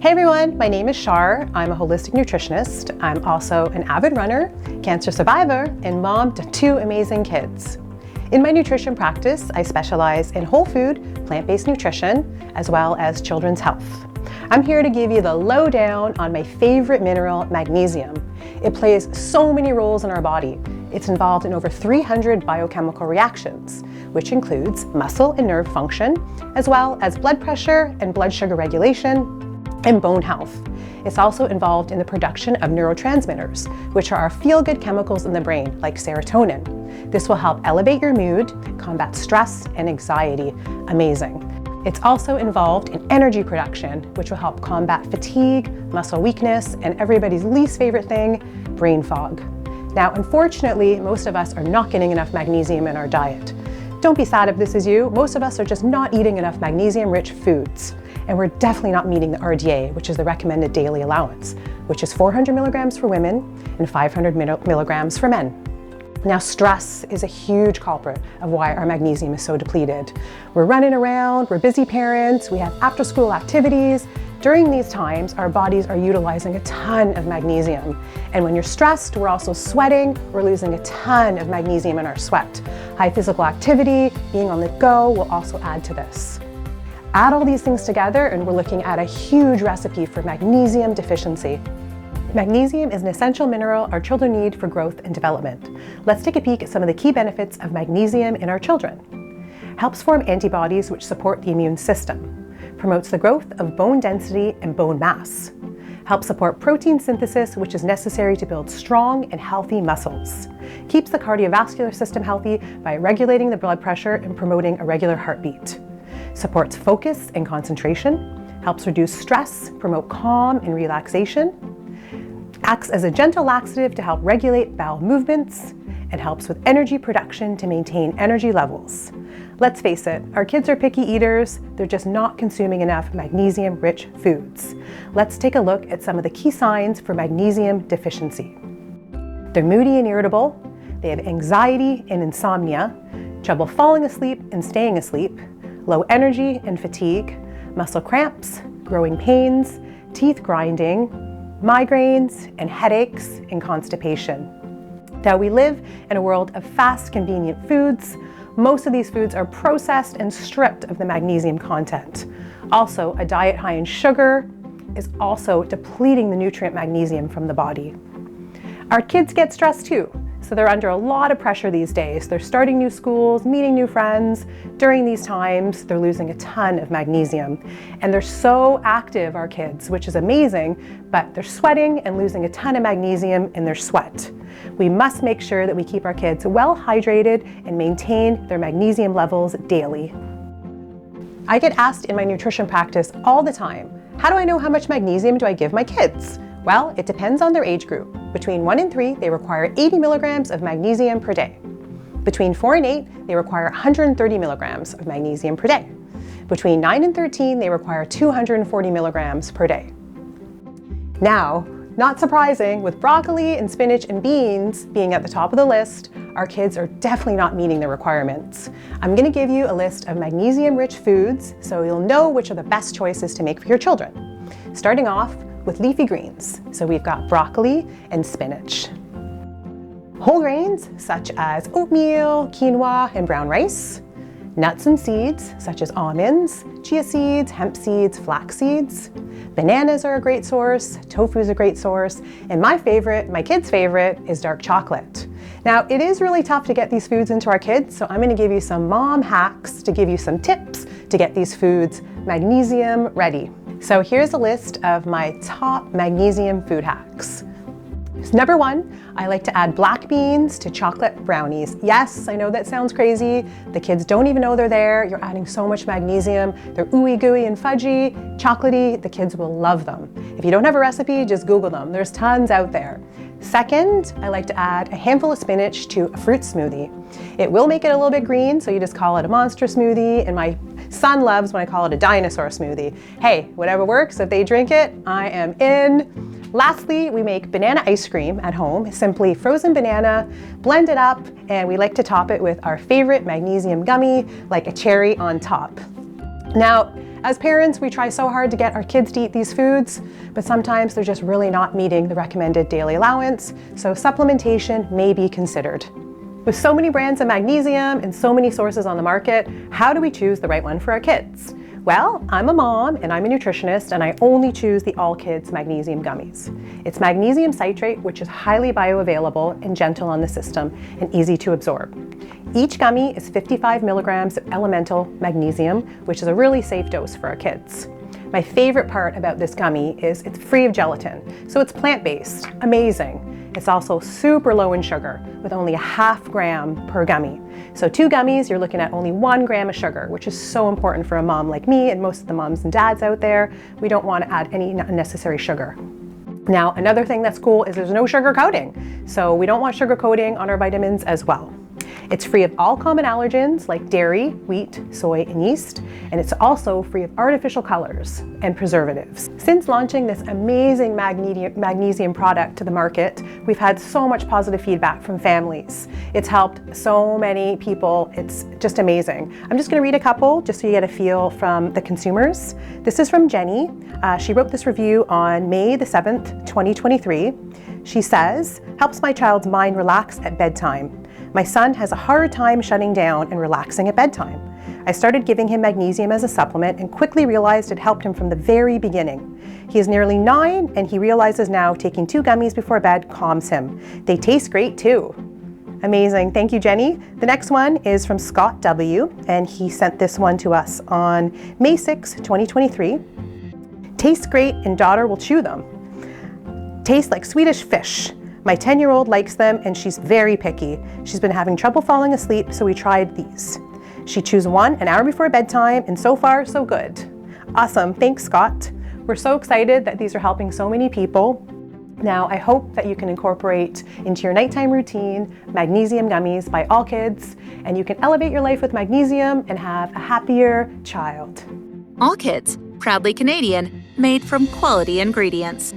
Hey everyone, my name is Shar. I'm a holistic nutritionist. I'm also an avid runner, cancer survivor, and mom to 2 amazing kids. In my nutrition practice, I specialize in whole food, plant-based nutrition, as well as children's health. I'm here to give you the lowdown on my favorite mineral, magnesium. It plays so many roles in our body. It's involved in over 300 biochemical reactions, which includes muscle and nerve function, as well as blood pressure and blood sugar regulation, and bone health. It's also involved in the production of neurotransmitters, which are our feel-good chemicals in the brain, like serotonin. This will help elevate your mood, combat stress and anxiety. Amazing. It's also involved in energy production, which will help combat fatigue, muscle weakness, and everybody's least favorite thing, brain fog. Now, unfortunately, most of us are not getting enough magnesium in our diet. Don't be sad if this is you. Most of us are just not eating enough magnesium-rich foods. And we're definitely not meeting the RDA, which is the recommended daily allowance, which is 400 milligrams for women and 500 milligrams for men. Now, stress is a huge culprit of why our magnesium is so depleted. We're running around, we're busy parents, we have after-school activities. During these times, our bodies are utilizing a ton of magnesium. And when you're stressed, we're also sweating, we're losing a ton of magnesium in our sweat. High physical activity, being on the go will also add to this. Add all these things together and we're looking at a huge recipe for magnesium deficiency. Magnesium is an essential mineral our children need for growth and development. Let's take a peek at some of the key benefits of magnesium in our children. Helps form antibodies which support the immune system. Promotes the growth of bone density and bone mass. Helps support protein synthesis, which is necessary to build strong and healthy muscles. Keeps the cardiovascular system healthy by regulating the blood pressure and promoting a regular heartbeat. Supports focus and concentration, helps reduce stress, promote calm and relaxation, acts as a gentle laxative to help regulate bowel movements, and helps with energy production to maintain energy levels. Let's face it, our kids are picky eaters, they're just not consuming enough magnesium-rich foods. Let's take a look at some of the key signs for magnesium deficiency. They're moody and irritable, they have anxiety and insomnia, trouble falling asleep and staying asleep, low energy and fatigue, muscle cramps, growing pains, teeth grinding, migraines, and headaches, and constipation. Now, we live in a world of fast, convenient foods. Most of these foods are processed and stripped of the magnesium content. Also, a diet high in sugar is also depleting the nutrient magnesium from the body. Our kids get stressed too. So they're under a lot of pressure these days. They're starting new schools, meeting new friends. During these times, they're losing a ton of magnesium. And they're so active, our kids, which is amazing, but they're sweating and losing a ton of magnesium in their sweat. We must make sure that we keep our kids well hydrated and maintain their magnesium levels daily. I get asked in my nutrition practice all the time, how do I know how much magnesium do I give my kids? Well, it depends on their age group. Between 1 and 3, they require 80 milligrams of magnesium per day. Between 4 and 8, they require 130 milligrams of magnesium per day. Between 9 and 13, they require 240 milligrams per day. Now, not surprising, with broccoli and spinach and beans being at the top of the list, our kids are definitely not meeting the requirements. I'm going to give you a list of magnesium-rich foods so you'll know which are the best choices to make for your children. Starting off with leafy greens. So we've got broccoli and spinach. Whole grains such as oatmeal, quinoa, and brown rice. Nuts and seeds such as almonds, chia seeds, hemp seeds, flax seeds. Bananas are a great source, tofu is a great source, and my favorite, my kids' favorite, is dark chocolate. Now, it is really tough to get these foods into our kids, so I'm going to give you some mom hacks to give you some tips to get these foods magnesium ready. So here's a list of my top magnesium food hacks. Number 1, I like to add black beans to chocolate brownies. Yes, I know that sounds crazy. The kids don't even know they're there. You're adding so much magnesium. They're ooey gooey and fudgy, chocolatey. The kids will love them. If you don't have a recipe, just Google them. There's tons out there. Second, I like to add a handful of spinach to a fruit smoothie. It will make it a little bit green, so you just call it a monster smoothie, and my son loves when I call it a dinosaur smoothie. Hey, whatever works, if they drink it, I am in. Lastly, we make banana ice cream at home. Simply frozen banana, blend it up, and we like to top it with our favorite magnesium gummy, like a cherry on top. Now, As parents, we try so hard to get our kids to eat these foods, but sometimes they're just really not meeting the recommended daily allowance, so supplementation may be considered. With so many brands of magnesium and so many sources on the market, how do we choose the right one for our kids? Well, I'm a mom and I'm a nutritionist, and I only choose the allKiDz Magnesium Gummies. It's Magnesium Citrate, which is highly bioavailable and gentle on the system and easy to absorb. Each gummy is 55 milligrams of elemental magnesium, which is a really safe dose for our kids. My favorite part about this gummy is it's free of gelatin, so it's plant-based. Amazing. It's also super low in sugar, with only a ½ gram per gummy. So 2 gummies, you're looking at only 1 gram of sugar, which is so important for a mom like me and most of the moms and dads out there. We don't want to add any unnecessary sugar. Now, another thing that's cool is there's no sugar coating. So we don't want sugar coating on our vitamins as well. It's free of all common allergens like dairy, wheat, soy, and yeast, and it's also free of artificial colors and preservatives. Since launching this amazing magnesium product to the market, we've had so much positive feedback from families. It's helped so many people. It's just amazing. I'm just going to read a couple just so you get a feel from the consumers. This is from Jenny. She wrote this review on May the 7th, 2023. She says, "Helps my child's mind relax at bedtime. My son has a hard time shutting down and relaxing at bedtime. I started giving him magnesium as a supplement and quickly realized it helped him from the very beginning. He is nearly 9 and he realizes now taking 2 gummies before bed calms him. They taste great too." Amazing. Thank you, Jenny. The next one is from Scott W, and he sent this one to us on May 6, 2023. "Tastes great and daughter will chew them. Taste like Swedish fish. My 10-year-old likes them and she's very picky. She's been having trouble falling asleep, so we tried these. She chews 1 an hour before bedtime, and so far, so good." Awesome. Thanks, Scott. We're so excited that these are helping so many people. Now, I hope that you can incorporate into your nighttime routine Magnesium Gummies by allKiDz, and you can elevate your life with magnesium and have a happier child. allKiDz, proudly Canadian, made from quality ingredients.